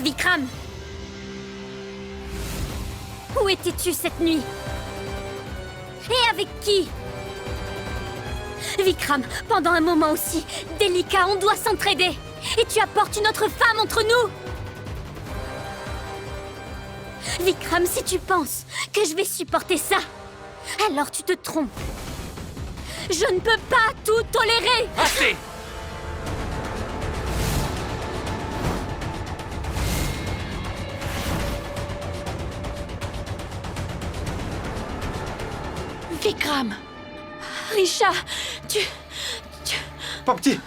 Vikram! Où étais-tu cette nuit? Et avec qui? Vikram, pendant un moment aussi délicat, on doit s'entraider! Et tu apportes une autre femme entre nous! Vikram, si tu penses que je vais supporter ça, alors tu te trompes. Je ne peux pas tout tolérer! Assez! Vikram! Risha, tu... Papti!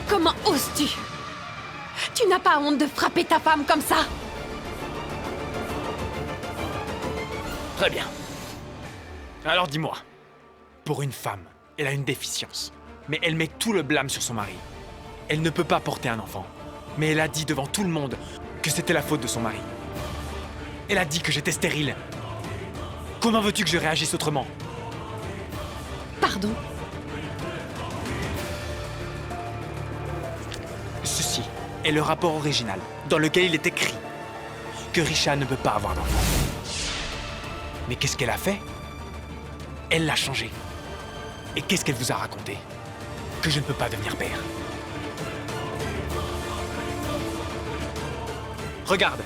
Comment oses-tu? Tu n'as pas honte de frapper ta femme comme ça? Très bien. Alors dis-moi, pour une femme, elle a une déficience, mais elle met tout le blâme sur son mari. Elle ne peut pas porter un enfant, mais elle a dit devant tout le monde que c'était la faute de son mari. Elle a dit que j'étais stérile. Comment veux-tu que je réagisse autrement? Pardon? Ceci est le rapport original, dans lequel il est écrit que Risha ne peut pas avoir d'enfant. Mais qu'est-ce qu'elle a fait? Elle l'a changé. Et qu'est-ce qu'elle vous a raconté? Que je ne peux pas devenir père. Regarde.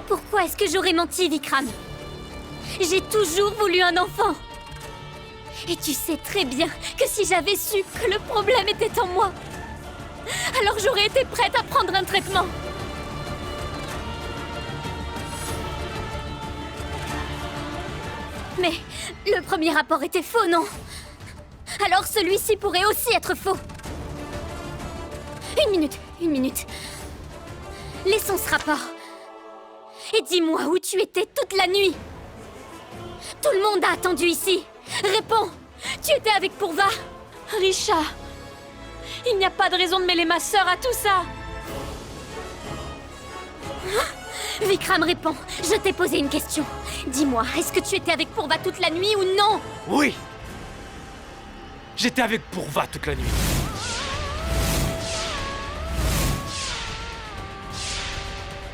Pourquoi est-ce que j'aurais menti, Vikram? J'ai toujours voulu un enfant. Et tu sais très bien que si j'avais su que le problème était en moi, alors j'aurais été prête à prendre un traitement. Mais le premier rapport était faux, non? Alors celui-ci pourrait aussi être faux. Une minute. Laissons ce rapport. Et dis-moi où tu étais toute la nuit. Tout le monde a attendu ici. Réponds. Tu étais avec Purva. Risha, il n'y a pas de raison de mêler ma sœur à tout ça. Vikram, réponds. Je t'ai posé une question. Dis-moi, est-ce que tu étais avec Purva toute la nuit ou non? Oui! J'étais avec Purva toute la nuit.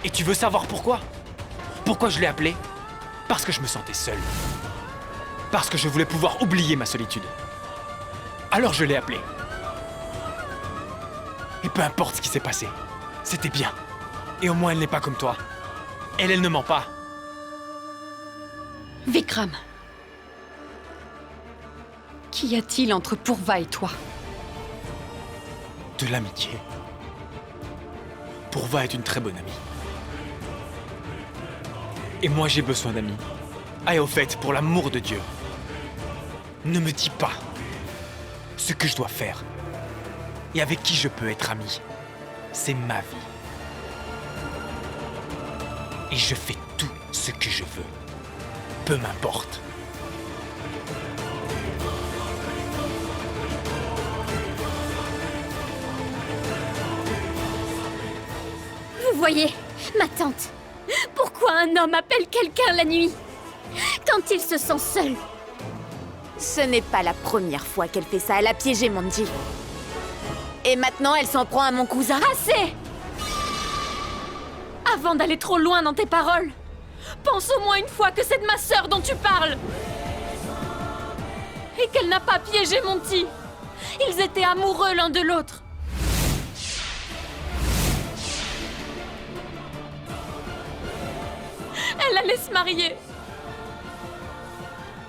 Et tu veux savoir pourquoi? Pourquoi je l'ai appelé? Parce que je me sentais seul. Parce que je voulais pouvoir oublier ma solitude. Alors je l'ai appelé. Et peu importe ce qui s'est passé, c'était bien. Et au moins elle n'est pas comme toi. Elle ne ment pas. Vikram. Qu'y a-t-il entre Pourva et toi? De l'amitié. Pourva est une très bonne amie. Et moi, j'ai besoin d'amis. Ah, et au fait, pour l'amour de Dieu, ne me dis pas ce que je dois faire et avec qui je peux être ami. C'est ma vie. Et je fais tout ce que je veux. Peu m'importe. Vous voyez, ma tante, pourquoi un homme appelle quelqu'un la nuit quand il se sent seul? Ce n'est pas la première fois qu'elle fait ça, elle a piégé Monty. Et maintenant, elle s'en prend à mon cousin. Assez! Avant d'aller trop loin dans tes paroles, pense au moins une fois que c'est de ma sœur dont tu parles. Et qu'elle n'a pas piégé Monty. Ils étaient amoureux l'un de l'autre. Elle allait se marier.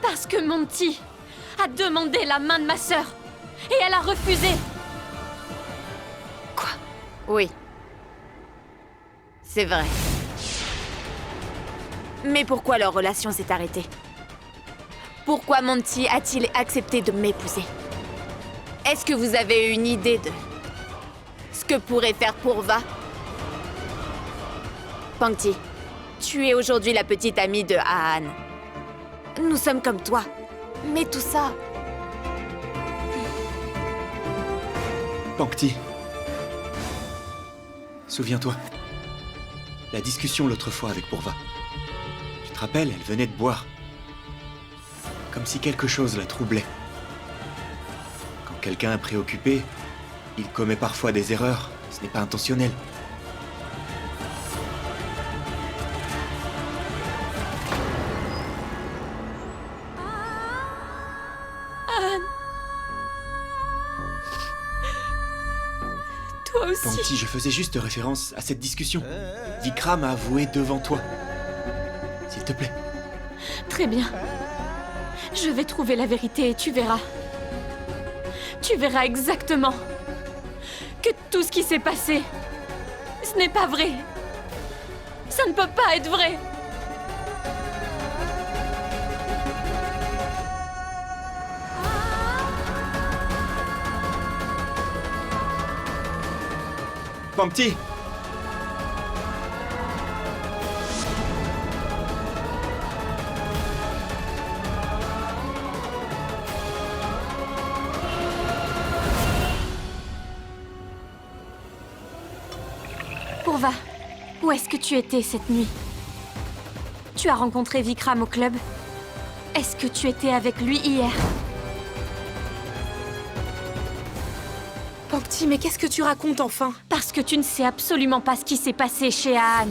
Parce que Monty a demandé la main de ma sœur. Et elle a refusé. Quoi? Oui. C'est vrai. Mais pourquoi leur relation s'est arrêtée? Pourquoi Monty a-t-il accepté de m'épouser? Est-ce que vous avez une idée de ce que pourrait faire Pourva? Pangti, tu es aujourd'hui la petite amie de Ahan. Nous sommes comme toi. Mais tout ça... Pangti. Souviens-toi. La discussion l'autre fois avec Pourva. Tu te rappelles, elle venait de boire. Comme si quelque chose la troublait. Quand quelqu'un est préoccupé, il commet parfois des erreurs. Ce n'est pas intentionnel. Toi aussi. Pangti, je faisais juste référence à cette discussion. Vikram a avoué devant toi. S'il te plaît. Très bien. Je vais trouver la vérité et tu verras. Tu verras exactement que tout ce qui s'est passé, ce n'est pas vrai. Ça ne peut pas être vrai. Pangti! Pourva, où est-ce que tu étais cette nuit? Tu as rencontré Vikram au club? Est-ce que tu étais avec lui hier? Pangti, mais qu'est-ce que tu racontes enfin? Parce que tu ne sais absolument pas ce qui s'est passé chez Ahan.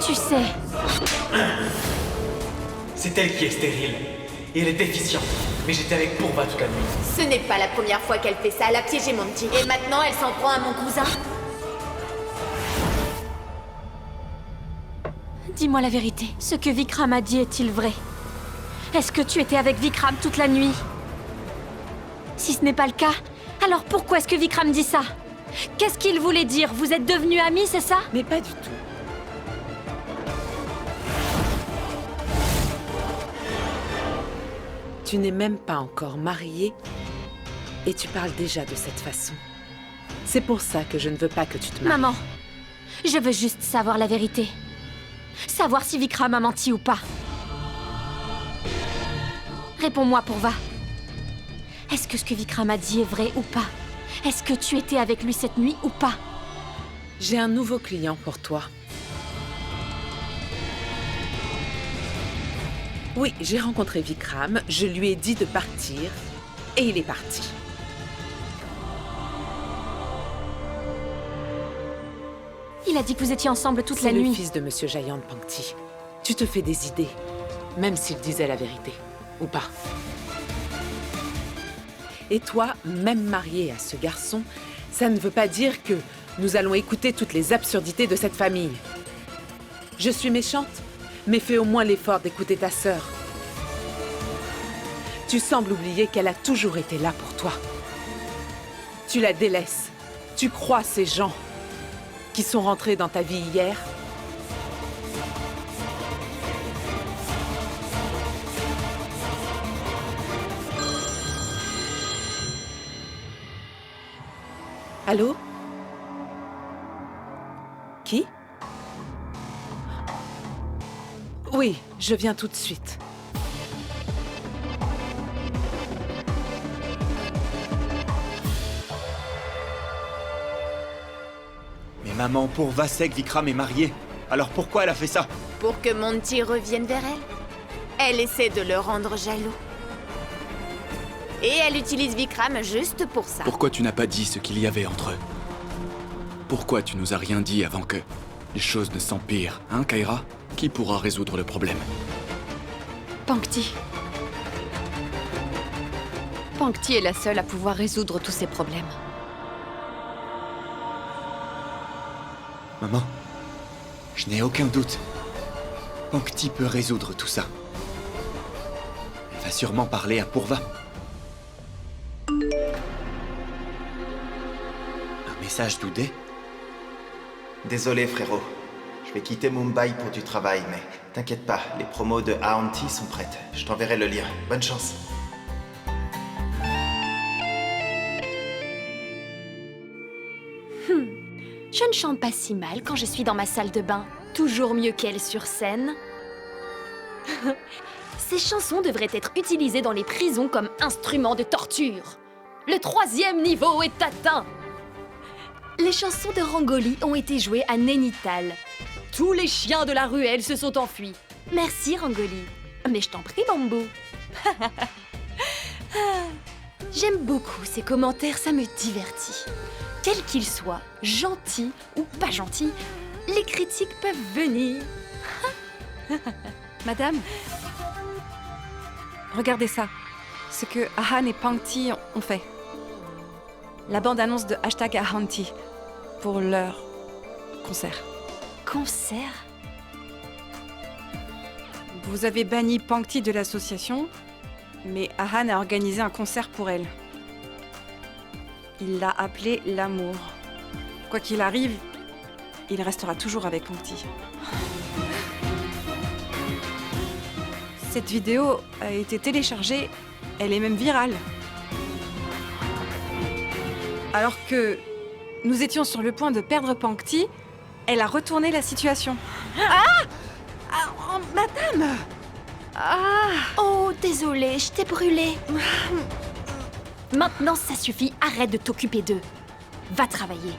Tu sais, C'est elle qui est stérile. Et elle est déficiente. Mais j'étais avec Pourva toute la nuit. Ce n'est pas la première fois qu'elle fait ça, elle a piégé Monty. Et maintenant, elle s'en prend à mon cousin. dis-moi la vérité. Ce que Vikram a dit est-il vrai? Est-ce que tu étais avec Vikram toute la nuit? Si ce n'est pas le cas, alors pourquoi est-ce que Vikram dit ça? Qu'est-ce qu'il voulait dire? Vous êtes devenus amis, c'est ça? Mais pas du tout. Tu n'es même pas encore mariée et tu parles déjà de cette façon. C'est pour ça que je ne veux pas que tu te maries. Maman, je veux juste savoir la vérité. Savoir si Vikram a menti ou pas. Réponds-moi, Pourva. Est-ce que ce que Vikram a dit est vrai ou pas? Est-ce que tu étais avec lui cette nuit ou pas? J'ai un nouveau client pour toi. Oui, j'ai rencontré Vikram, je lui ai dit de partir, et il est parti. Il a dit que vous étiez ensemble toute la C'est le nuit. fils de Monsieur Jayant Pangti. Tu te fais des idées, même s'il disait la vérité, ou pas. Et toi, même mariée à ce garçon, ça ne veut pas dire que nous allons écouter toutes les absurdités de cette famille. Je suis méchante, mais fais au moins l'effort d'écouter ta sœur. Tu sembles oublier qu'elle a toujours été là pour toi. Tu la délaisses. Tu crois ces gens qui sont rentrés dans ta vie hier. Allô? Qui? Oui, je viens tout de suite. Mais maman, Purva sait que Vikram est marié. Alors pourquoi elle a fait ça? Pour que Monty revienne vers elle. Elle essaie de le rendre jaloux. Et elle utilise Vikram juste pour ça. Pourquoi tu n'as pas dit ce qu'il y avait entre eux? Pourquoi tu nous as rien dit avant que les choses ne s'empirent, hein, Kaira? Qui pourra résoudre le problème? Pankti. Pankti est la seule à pouvoir résoudre tous ces problèmes. Maman, je n'ai aucun doute. Pankti peut résoudre tout ça. Elle va sûrement parler à Purva. Un message d'Uday? Désolé frérot, je vais quitter Mumbai pour du travail, mais t'inquiète pas, les promos de Auntie sont prêtes. Je t'enverrai le lien. Bonne chance. Je ne chante pas si mal quand je suis dans ma salle de bain. Toujours mieux qu'elle sur scène. Ces chansons devraient être utilisées dans les prisons comme instruments de torture. Le 3e niveau est atteint. Les chansons de Rangoli ont été jouées à Nainital. Tous les chiens de la ruelle se sont enfuis. Merci Rangoli. Mais je t'en prie Bambou. J'aime beaucoup ces commentaires, ça me divertit. Quels qu'ils soient, gentils ou pas gentils, les critiques peuvent venir. Madame, regardez ça. Ce que Ahan et Pankti ont fait. La bande-annonce de #Ahanti pour leur concert. Concert? Vous avez banni Pankti de l'association, mais Ahan a organisé un concert pour elle. Il l'a appelé l'amour. Quoi qu'il arrive, il restera toujours avec Pankti. Cette vidéo a été téléchargée, elle est même virale. Alors que nous étions sur le point de perdre Pankti, elle a retourné la situation. Madame! Oh, désolée, je t'ai brûlé. Maintenant, ça suffit, arrête de t'occuper d'eux. Va travailler.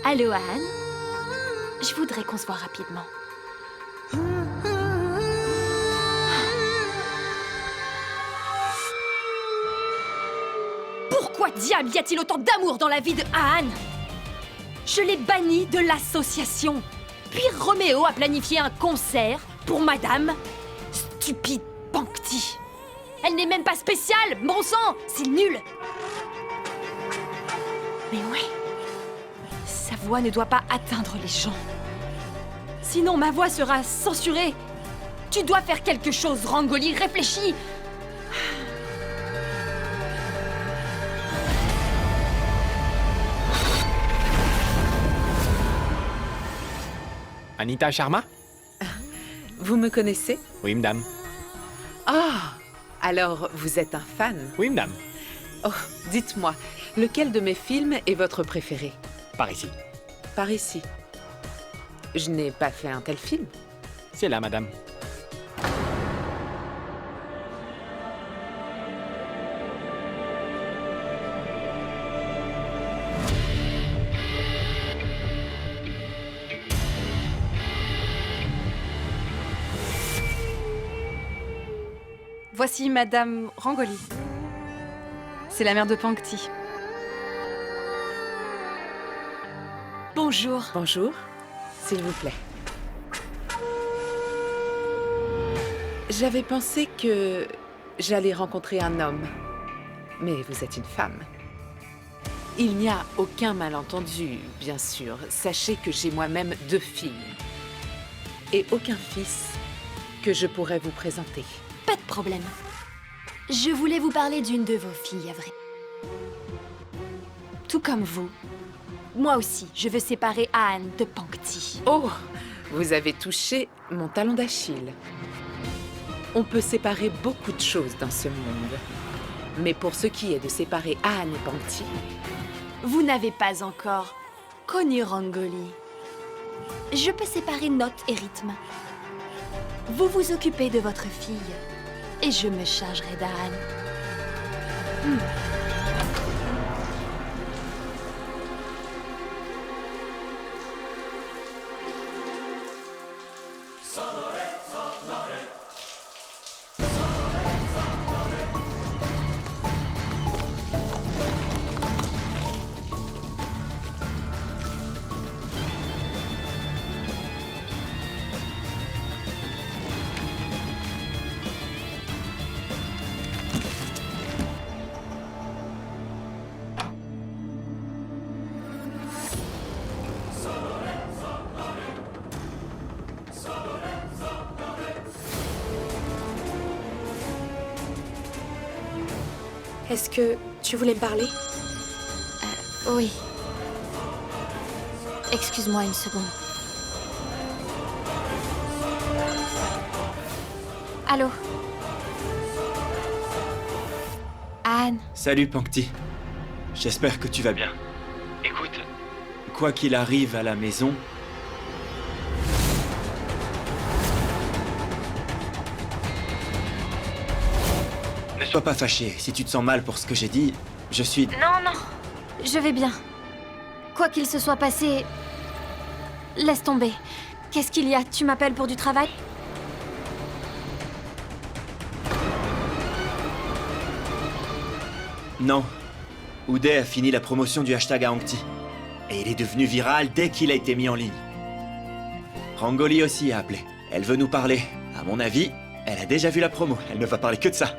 Allô, Anne? Je voudrais qu'on se voit rapidement. Pourquoi diable y a-t-il autant d'amour dans la vie de Ahan? Je l'ai banni de l'association. Puis Roméo a planifié un concert pour Madame Stupide Pankti. Elle n'est même pas spéciale, bon sang, c'est nul. Mais ouais, sa voix ne doit pas atteindre les gens. Sinon ma voix sera censurée. Tu dois faire quelque chose, Rangoli, réfléchis. Anita Sharma? Vous me connaissez? Oui, madame. Ah! Alors, vous êtes un fan? Oui, madame. Oh, dites-moi, lequel de mes films est votre préféré? Par ici. Par ici. Je n'ai pas fait un tel film. C'est là, madame. Voici Madame Rangoli. C'est la mère de Pankti. Bonjour. Bonjour. s'il vous plaît. J'avais pensé que j'allais rencontrer un homme, mais vous êtes une femme. Il n'y a aucun malentendu, bien sûr. Sachez que j'ai moi-même 2 filles. Et aucun fils que je pourrais vous présenter. Pas de problème. Je voulais vous parler d'une de vos filles, à vrai. Tout comme vous. Moi aussi, je veux séparer Anne de Pankti. Oh, vous avez touché mon talon d'Achille. On peut séparer beaucoup de choses dans ce monde. Mais pour ce qui est de séparer Anne et Pankti, Vous n'avez pas encore connu Rangoli. Je peux séparer notes et rythme. Vous vous occupez de votre fille, et je me chargerai d'Anne. Est-ce que tu voulais me parler? Oui. Excuse-moi une seconde. Allô? Anne, Salut Pankti. J'espère que tu vas bien. Écoute, quoi qu'il arrive à la maison, ne sois pas fâché. Si tu te sens mal pour ce que j'ai dit, je suis... non, je vais bien. Quoi qu'il se soit passé, laisse tomber. Qu'est-ce qu'il y a? Tu m'appelles pour du travail? Non. Uday a fini la promotion du hashtag Aangti. Et il est devenu viral dès qu'il a été mis en ligne. Rangoli aussi a appelé. Elle veut nous parler. À mon avis, elle a déjà vu la promo. Elle ne va parler que de ça.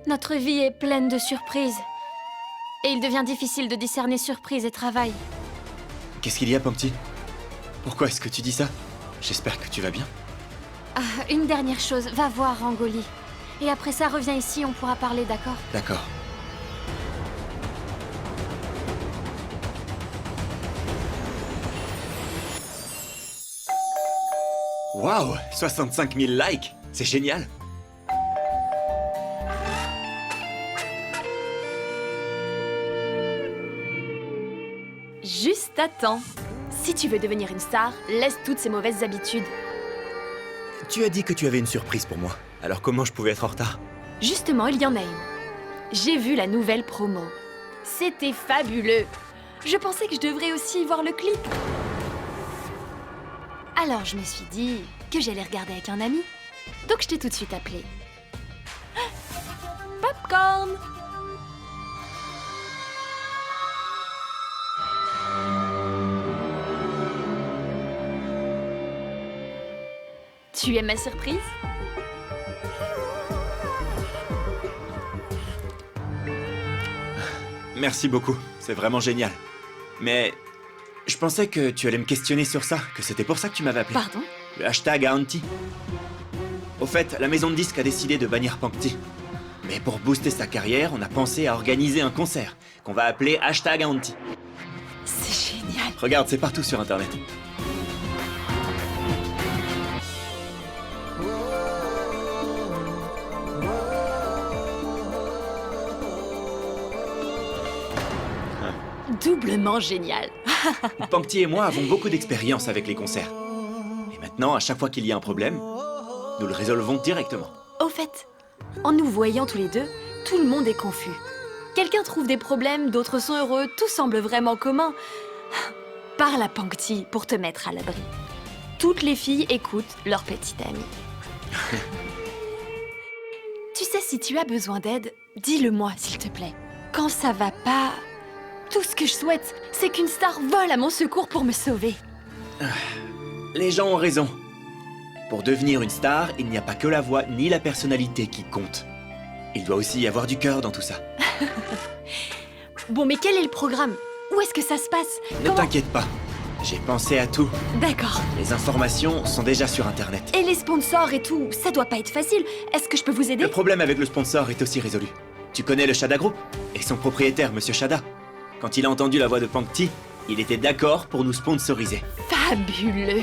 Notre vie est pleine de surprises. Et il devient difficile de discerner surprise et travail. Qu'est-ce qu'il y a, Pankti? Pourquoi est-ce que tu dis ça? J'espère que tu vas bien. Ah, une dernière chose, va voir Rangoli. Et après ça, reviens ici, on pourra parler, d'accord? D'accord. Waouh, 65 000 likes, c'est génial. Juste à temps. Si tu veux devenir une star, laisse toutes ces mauvaises habitudes. Tu as dit que tu avais une surprise pour moi. Alors comment je pouvais être en retard? Justement, il y en a une. J'ai vu la nouvelle promo. C'était fabuleux. Je pensais que je devrais aussi voir le clip. Alors je me suis dit que j'allais regarder avec un ami. Donc je t'ai tout de suite appelé. Popcorn! Tu aimes ma surprise? Merci beaucoup, c'est vraiment génial. Mais je pensais que tu allais me questionner sur ça, que c'était pour ça que tu m'avais appelé. Pardon? Le hashtag Auntie. Au fait, la maison de disques a décidé de bannir Pankti. Mais pour booster sa carrière, on a pensé à organiser un concert qu'on va appeler hashtag Auntie. C'est génial. Regarde, c'est partout sur internet. Doublement génial. Pankti et moi avons beaucoup d'expérience avec les concerts. Et maintenant, à chaque fois qu'il y a un problème, nous le résolvons directement. Au fait, en nous voyant tous les deux, tout le monde est confus. Quelqu'un trouve des problèmes, d'autres sont heureux, tout semble vraiment commun. Parle à Pankti pour te mettre à l'abri. Toutes les filles écoutent leur petite amie. Tu sais, si tu as besoin d'aide, dis-le-moi, s'il te plaît. Quand ça va pas, tout ce que je souhaite, c'est qu'une star vole à mon secours pour me sauver. Les gens ont raison. Pour devenir une star, il n'y a pas que la voix ni la personnalité qui comptent. Il doit aussi y avoir du cœur dans tout ça. Bon, mais quel est le programme? Où est-ce que ça se passe? Ne t'inquiète pas, j'ai pensé à tout. D'accord. Les informations sont déjà sur Internet. Et les sponsors et tout, ça doit pas être facile. Est-ce que je peux vous aider? Le problème avec le sponsor est aussi résolu. Tu connais le Shada Group et son propriétaire, Monsieur Shada. Quand il a entendu la voix de Pangti, il était d'accord pour nous sponsoriser. Fabuleux.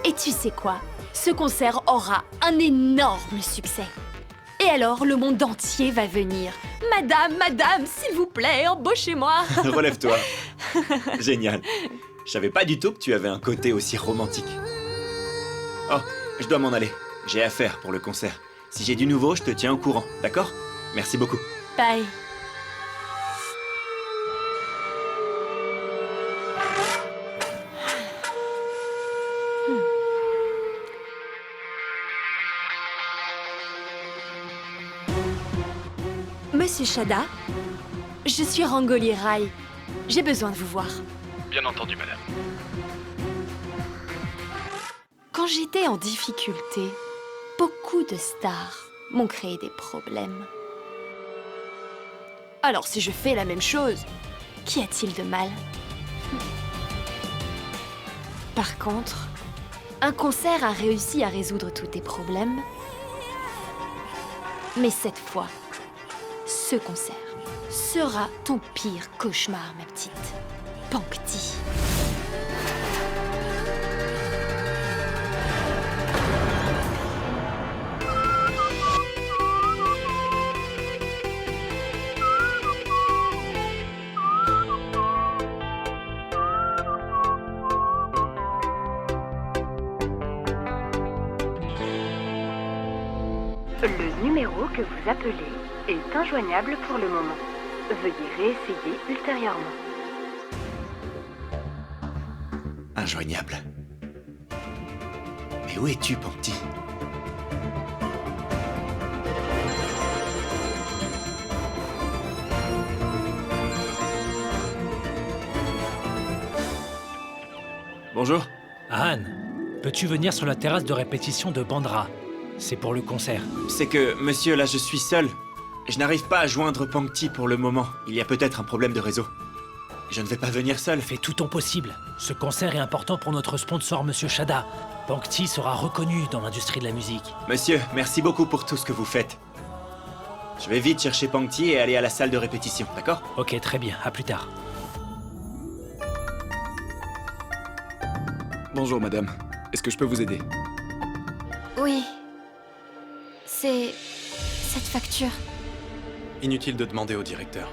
Et tu sais quoi? Ce concert aura un énorme succès. Et alors, le monde entier va venir. Madame, s'il vous plaît, embauchez-moi. Relève-toi. Génial. Je savais pas du tout que tu avais un côté aussi romantique. Oh, je dois m'en aller. J'ai affaire pour le concert. Si j'ai du nouveau, je te tiens au courant, d'accord? Merci beaucoup. Bye. Monsieur Shada, je suis Rangoli Rai. J'ai besoin de vous voir. Bien entendu, madame. Quand j'étais en difficulté, beaucoup de stars m'ont créé des problèmes. Alors si je fais la même chose, qu'y a-t-il de mal? Par contre, un concert a réussi à résoudre tous tes problèmes. Mais cette fois, ce concert sera ton pire cauchemar, ma petite Pangti. Le numéro que vous appelez est injoignable pour le moment. Veuillez réessayer ultérieurement. Injoignable. Mais où es-tu, Pangti? Bonjour. Han, peux-tu venir sur la terrasse de répétition de Bandra? C'est pour le concert. C'est que, monsieur, là je suis seul. Je n'arrive pas à joindre Pangti pour le moment. Il y a peut-être un problème de réseau. Je ne vais pas venir seul. Fais tout ton possible. Ce concert est important pour notre sponsor, Monsieur Shada. Pangti sera reconnu dans l'industrie de la musique. Monsieur, merci beaucoup pour tout ce que vous faites. Je vais vite chercher Pangti et aller à la salle de répétition, d'accord? Ok, très bien. À plus tard. Bonjour, madame. Est-ce que je peux vous aider? Oui. C'est... cette facture. Inutile de demander au directeur.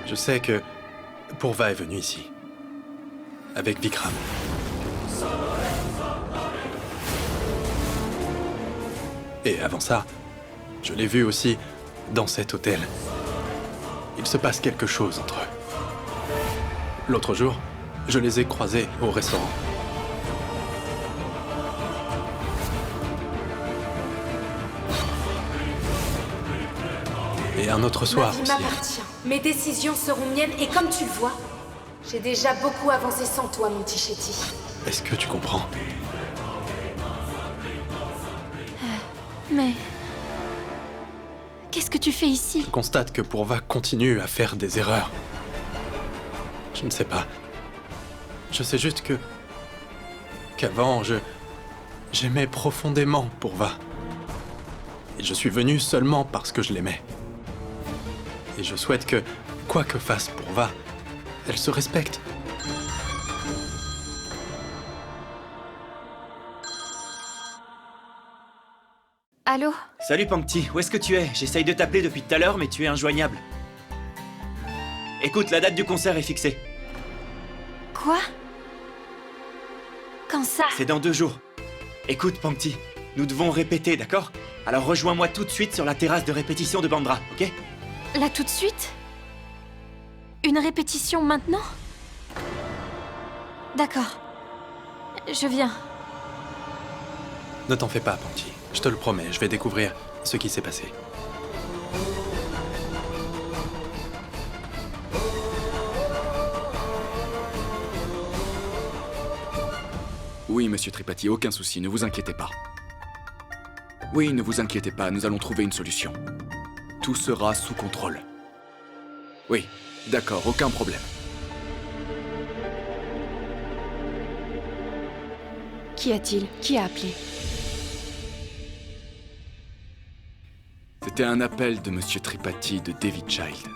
Je sais que Purva est venu ici. Avec Vikram. Et avant ça, je l'ai vu aussi dans cet hôtel. Il se passe quelque chose entre eux. L'autre jour, je les ai croisés au restaurant. Et un autre soir Ma vie aussi. m'appartient. Mes décisions seront miennes et comme tu le vois, j'ai déjà beaucoup avancé sans toi, mon petit Chetty. Est-ce que tu comprends? Mais... qu'est-ce que tu fais ici? Je constate que Purva continue à faire des erreurs. Je ne sais pas. Je sais juste que... qu'avant, j'aimais profondément Purva. Et je suis venu seulement parce que je l'aimais. Et je souhaite que, quoi que fasse Purva, elle se respecte. Allô? Salut Pangti, où est-ce que tu es? J'essaye de t'appeler depuis tout à l'heure, mais tu es injoignable. Écoute, la date du concert est fixée. Quoi? Quand ça? C'est dans 2 jours. Écoute, Pangti, nous devons répéter, d'accord? Alors rejoins-moi tout de suite sur la terrasse de répétition de Bandra, ok? Là tout de suite? Une répétition maintenant? D'accord. Je viens. Ne t'en fais pas, Pangti. Je te le promets, je vais découvrir ce qui s'est passé. Oui, monsieur Tripathi, aucun souci, ne vous inquiétez pas. Oui, ne vous inquiétez pas, nous allons trouver une solution. Tout sera sous contrôle. Oui, d'accord, aucun problème. Qu'y a-t-il? Qui a appelé? C'était un appel de monsieur Tripathi de David Child.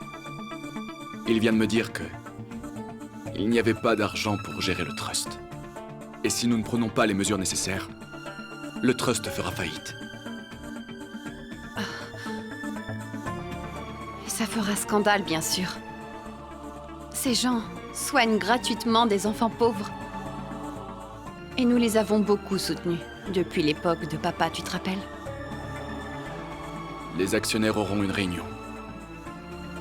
Il vient de me dire que il n'y avait pas d'argent pour gérer le trust. Et si nous ne prenons pas les mesures nécessaires, le trust fera faillite. Et ça fera scandale, bien sûr. Ces gens soignent gratuitement des enfants pauvres. Et nous les avons beaucoup soutenus, depuis l'époque de papa, tu te rappelles? Les actionnaires auront une réunion.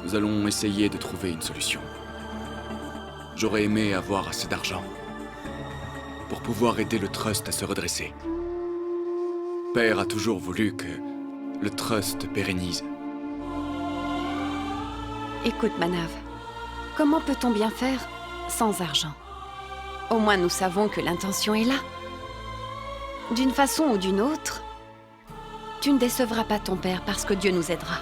Nous allons essayer de trouver une solution. J'aurais aimé avoir assez d'argent pour pouvoir aider le trust à se redresser. Père a toujours voulu que le trust pérennise. Écoute, Manav, comment peut-on bien faire sans argent? Au moins nous savons que l'intention est là. D'une façon ou d'une autre, tu ne décevras pas ton père parce que Dieu nous aidera.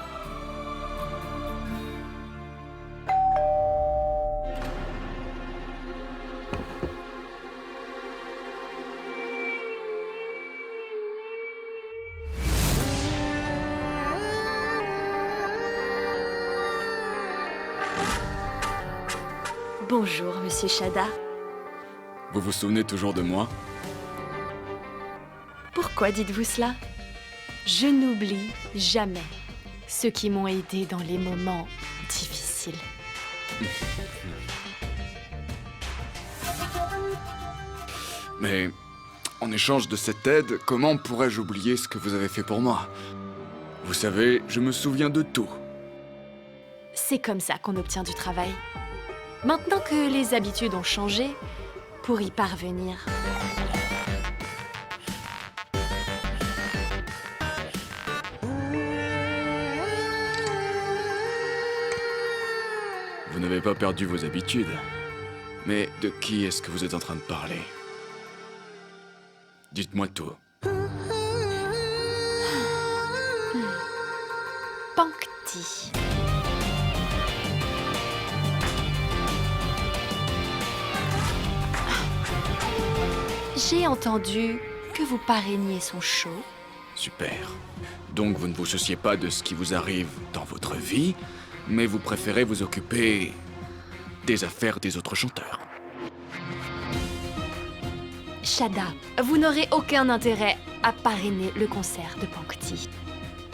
Bonjour, monsieur Shada. Vous vous souvenez toujours de moi? Pourquoi dites-vous cela? Je n'oublie jamais ceux qui m'ont aidé dans les moments difficiles. Mais, en échange de cette aide, comment pourrais-je oublier ce que vous avez fait pour moi? Vous savez, je me souviens de tout. C'est comme ça qu'on obtient du travail. Maintenant que les habitudes ont changé, pour y parvenir... Vous n'avez pas perdu vos habitudes. Mais de qui est-ce que vous êtes en train de parler? Dites-moi tout. Pangti. J'ai entendu que vous parrainiez son show. Super. Donc vous ne vous souciez pas de ce qui vous arrive dans votre vie, mais vous préférez vous occuper des affaires des autres chanteurs. Shada, vous n'aurez aucun intérêt à parrainer le concert de Pangti.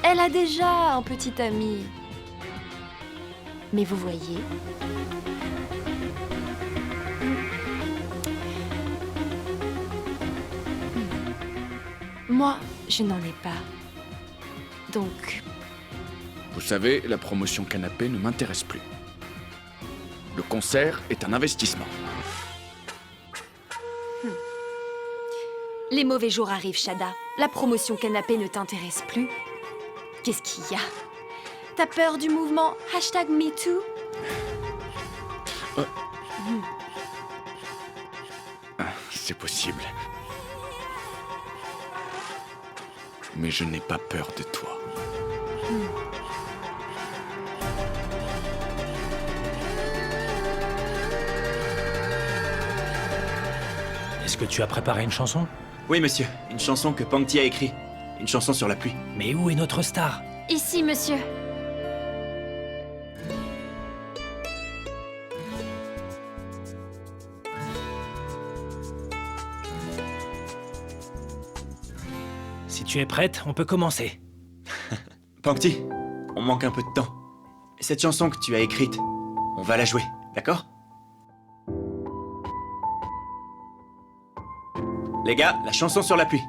Elle a déjà un petit ami. Mais vous voyez... Moi, je n'en ai pas. Donc... Vous savez, la promotion canapé ne m'intéresse plus. Le concert est un investissement. Les mauvais jours arrivent, Shada. La promotion canapé ne t'intéresse plus. Qu'est-ce qu'il y a? T'as peur du mouvement #MeToo? C'est possible. Mais je n'ai pas peur de toi. Est-ce que tu as préparé une chanson? Oui, monsieur. Une chanson que Pangti a écrite. Une chanson sur la pluie. Mais où est notre star? Ici, monsieur. Si tu es prête, on peut commencer. Pangti, on manque un peu de temps. Cette chanson que tu as écrite, on va la jouer, d'accord? Les gars, la chanson sur la pluie.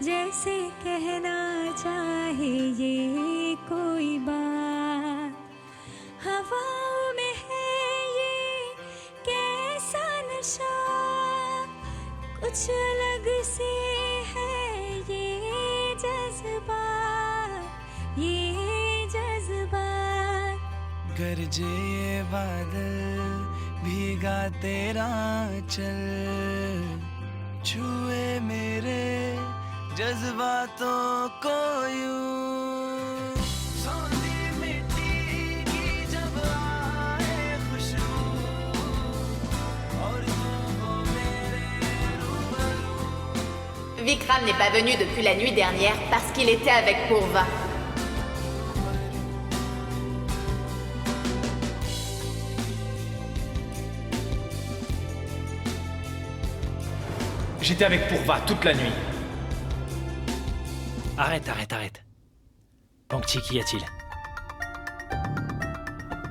जैसे कहना चाहे ये कोई बात हवाओं में है ये कैसा नशा कुछ अलग से है ये जज्बात गरजे ये बादल भीगा तेरा चल छुए मेरे जज्बातों को यूं सोनी मिट्टी की जब आए खुशबू और तू हो मेरे रूबरू. Vikram n'est pas venu depuis la nuit dernière parce qu'il était avec Purva. J'étais avec Purva toute la nuit. Arrête. Pangti, qu'y a-t-il?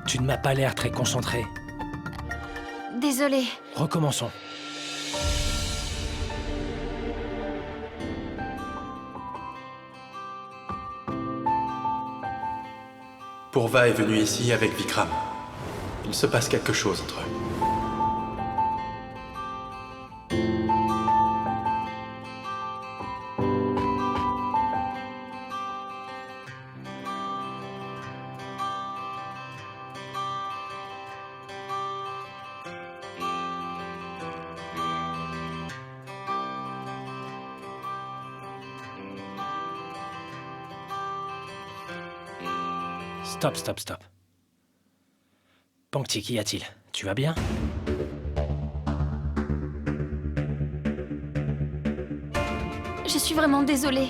Tu ne m'as pas l'air très concentré. Désolée. Recommençons. Purva est venu ici avec Vikram. Il se passe quelque chose entre eux. Stop. Pangti, qu'y a-t-il? Tu vas bien? Je suis vraiment désolée.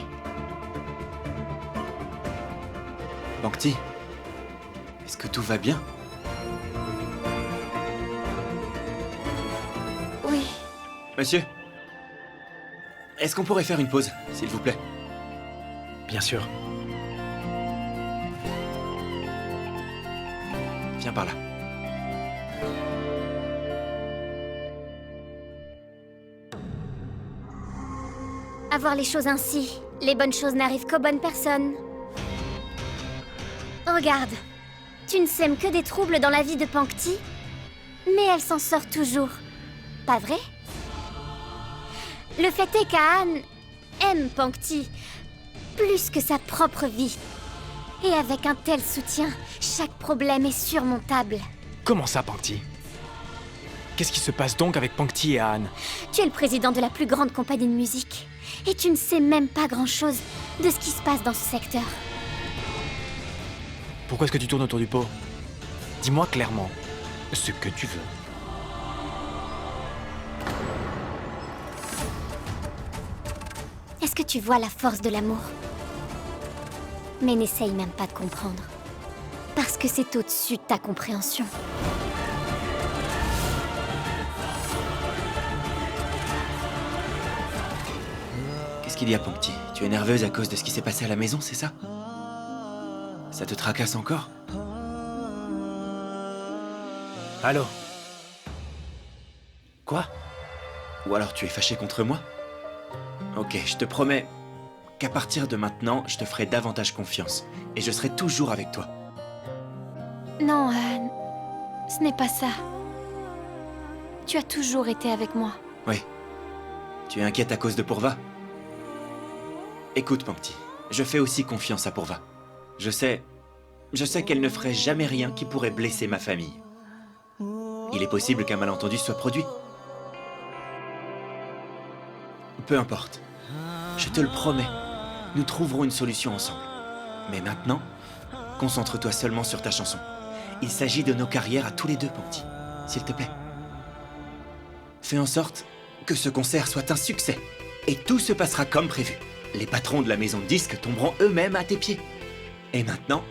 Pangti, est-ce que tout va bien? Oui. Monsieur, est-ce qu'on pourrait faire une pause, s'il vous plaît? Bien sûr. Viens par là. À voir les choses ainsi, les bonnes choses n'arrivent qu'aux bonnes personnes. Regarde, tu ne sèmes que des troubles dans la vie de Pangti, mais elle s'en sort toujours. Pas vrai? Le fait est qu'Aan aime Pangti plus que sa propre vie. Et avec un tel soutien, chaque problème est surmontable. Comment ça, Pangti? Qu'est-ce qui se passe donc avec Pangti et Aan? Tu es le président de la plus grande compagnie de musique. Et tu ne sais même pas grand-chose de ce qui se passe dans ce secteur. Pourquoi est-ce que tu tournes autour du pot? Dis-moi clairement ce que tu veux. Est-ce que tu vois la force de l'amour? Mais n'essaye même pas de comprendre. Parce que c'est au-dessus de ta compréhension. Qu'est-ce qu'il y a, Pangti? Tu es nerveuse à cause de ce qui s'est passé à la maison, c'est ça? Ça te tracasse encore? Allô? Quoi? Ou alors tu es fâché contre moi? Ok, je te promets qu'à partir de maintenant, je te ferai davantage confiance. Et je serai toujours avec toi. Non, Anne. Ce n'est pas ça. Tu as toujours été avec moi. Oui. Tu es inquiète à cause de Purva? Écoute, Pangti, je fais aussi confiance à Purva. Je sais qu'elle ne ferait jamais rien qui pourrait blesser ma famille. Il est possible qu'un malentendu soit produit. Peu importe. Je te le promets. Nous trouverons une solution ensemble. Mais maintenant, concentre-toi seulement sur ta chanson. Il s'agit de nos carrières à tous les deux, Pangti. S'il te plaît. Fais en sorte que ce concert soit un succès. Et tout se passera comme prévu. Les patrons de la maison de disques tomberont eux-mêmes à tes pieds. Et maintenant,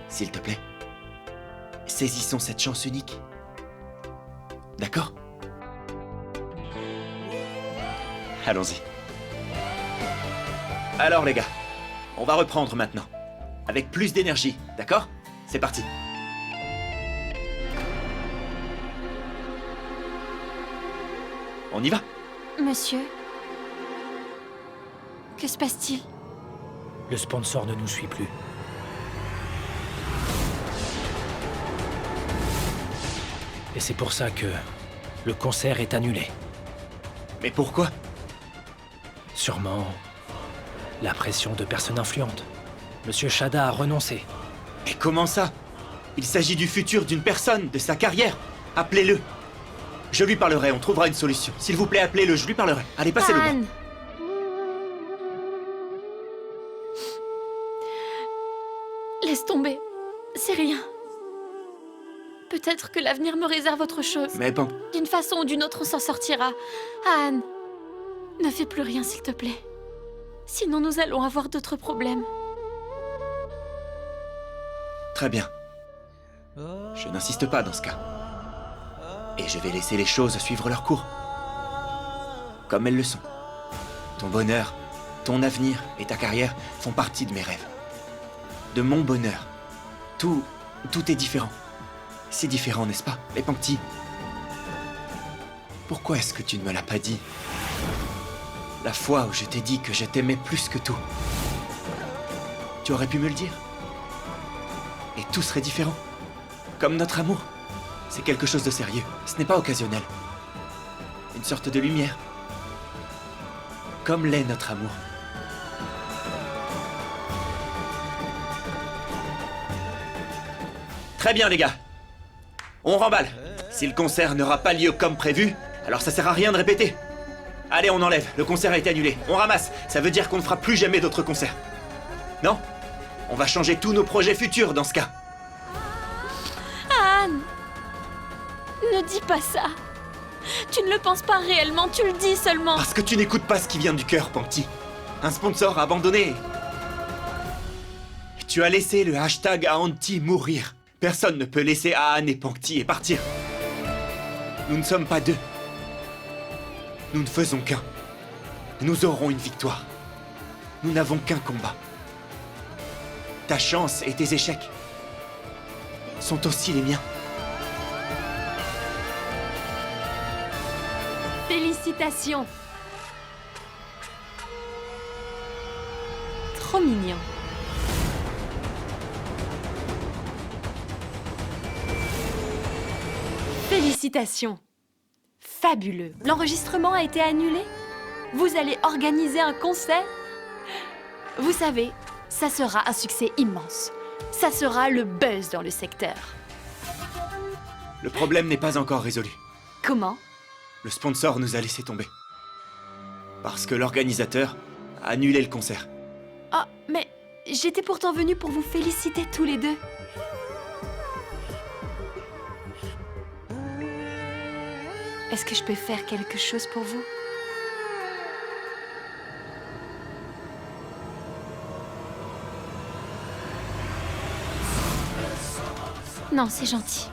s'il te plaît, saisissons cette chance unique. D'accord? Allons-y. Alors les gars, on va reprendre maintenant. Avec plus d'énergie, d'accord? C'est parti. On y va? Monsieur? Que se passe-t-il? Le sponsor ne nous suit plus. Et c'est pour ça que le concert est annulé. Mais pourquoi? Sûrement la pression de personnes influentes. Monsieur Shada a renoncé. Mais comment ça? Il s'agit du futur d'une personne, de sa carrière. Appelez-le. Je lui parlerai, on trouvera une solution. S'il vous plaît, appelez-le, je lui parlerai. Allez, passez le moi. Anne. Laisse tomber. C'est rien. Peut-être que l'avenir me réserve autre chose. Mais bon, D'une façon ou d'une autre, on s'en sortira. Anne, ne fais plus rien, s'il te plaît. Sinon, nous allons avoir d'autres problèmes. très bien. Je n'insiste pas dans ce cas. Et je vais laisser les choses suivre leur cours. Comme elles le sont. Ton bonheur, ton avenir et ta carrière font partie de mes rêves. De mon bonheur. Tout est différent. Si différent, n'est-ce pas, les Pankti? Pourquoi est-ce que tu ne me l'as pas dit? La fois où je t'ai dit que je t'aimais plus que tout. Tu aurais pu me le dire. Et tout serait différent. Comme notre amour. C'est quelque chose de sérieux. Ce n'est pas occasionnel. Une sorte de lumière. Comme l'est notre amour. Très bien, les gars. On remballe. Si le concert n'aura pas lieu comme prévu, alors ça sert à rien de répéter. Allez, on enlève. Le concert a été annulé. On ramasse. Ça veut dire qu'on ne fera plus jamais d'autres concerts. Non? On va changer tous nos projets futurs dans ce cas. Anne! Ne dis pas ça. Tu ne le penses pas réellement, tu le dis seulement. Parce que tu n'écoutes pas ce qui vient du cœur, Pankti. Un sponsor abandonné. Tu as laissé le hashtag Ahanti mourir. Personne ne peut laisser Ahan et Pankti et partir. Nous ne sommes pas deux. Nous ne faisons qu'un. Nous aurons une victoire. Nous n'avons qu'un combat. Ta chance et tes échecs sont aussi les miens. Félicitations. Trop mignon. Félicitations. Fabuleux. L'enregistrement a été annulé? Vous allez organiser un concert? Vous savez, ça sera un succès immense. Ça sera le buzz dans le secteur. Le problème n'est pas encore résolu. Comment? Le sponsor nous a laissé tomber. Parce que l'organisateur a annulé le concert. Ah, mais j'étais pourtant venue pour vous féliciter tous les deux. Est-ce que je peux faire quelque chose pour vous? Non, c'est gentil.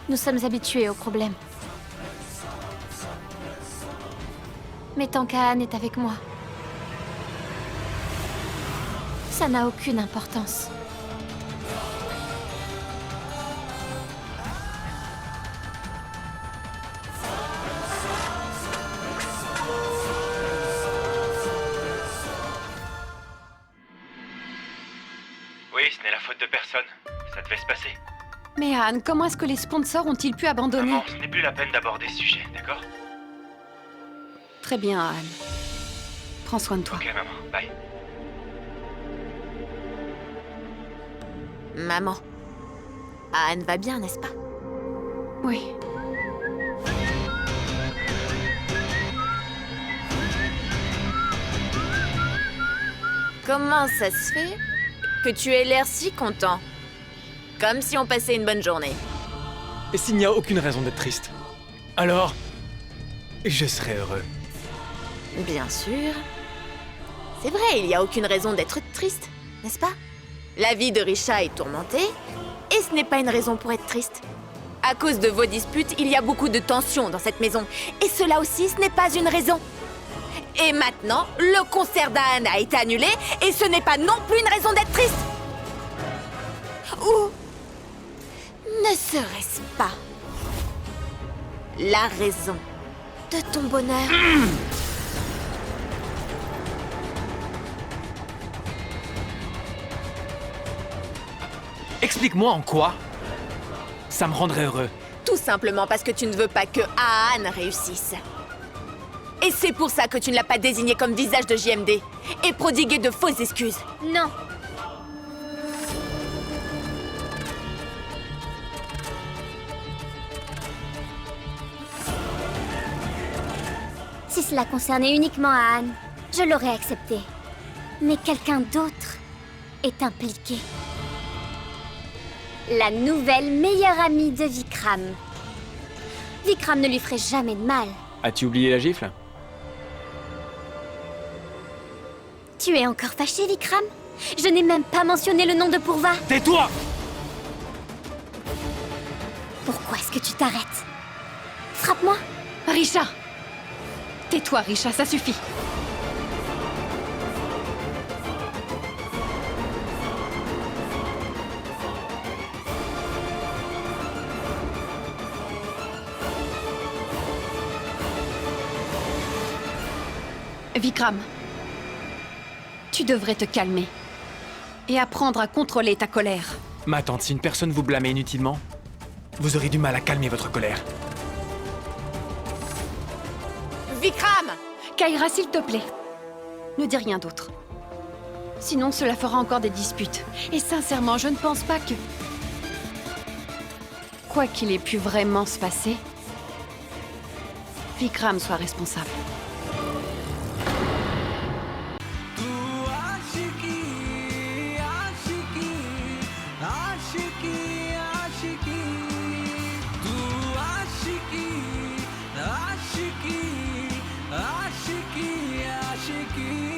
Nous sommes habitués aux problèmes. Mais tant qu'Anne est avec moi, ça n'a aucune importance. Oui, ce n'est la faute de personne. Ça devait se passer. Mais Anne, comment est-ce que les sponsors ont-ils pu abandonner? Maman, ce n'est plus la peine d'aborder ce sujet, d'accord? Très bien, Anne. Prends soin de toi. Ok, maman. Bye. Maman, Anne va bien, n'est-ce pas? Oui. Comment ça se fait que tu aies l'air si content? Comme si on passait une bonne journée. Et s'il n'y a aucune raison d'être triste, alors je serai heureux. Bien sûr. C'est vrai, il n'y a aucune raison d'être triste, n'est-ce pas? La vie de Risha est tourmentée, et ce n'est pas une raison pour être triste. À cause de vos disputes, il y a beaucoup de tensions dans cette maison, et cela aussi, ce n'est pas une raison. Et maintenant, le concert d'Anne a été annulé, et ce n'est pas non plus une raison d'être triste. Ou ne serait-ce pas la raison de ton bonheur? Explique-moi en quoi ça me rendrait heureux. Tout simplement parce que tu ne veux pas que Aan réussisse. Et c'est pour ça que tu ne l'as pas désigné comme visage de JMD et prodigué de fausses excuses. Non. Si cela concernait uniquement Aan, je l'aurais accepté. Mais quelqu'un d'autre est impliqué. La nouvelle meilleure amie de Vikram. Vikram ne lui ferait jamais de mal. As-tu oublié la gifle? Tu es encore fâché, Vikram? Je n'ai même pas mentionné le nom de Purva. Tais-toi! Pourquoi est-ce que tu t'arrêtes? Frappe-moi! Risha! Tais-toi, Risha, ça suffit. Vikram, tu devrais te calmer et apprendre à contrôler ta colère. Ma tante, si une personne vous blâmait inutilement, vous aurez du mal à calmer votre colère. Vikram! Kaira, s'il te plaît, ne dis rien d'autre. Sinon, cela fera encore des disputes. Et sincèrement, je ne pense pas que... Quoi qu'il ait pu vraiment se passer, Vikram soit responsable. Aashiqui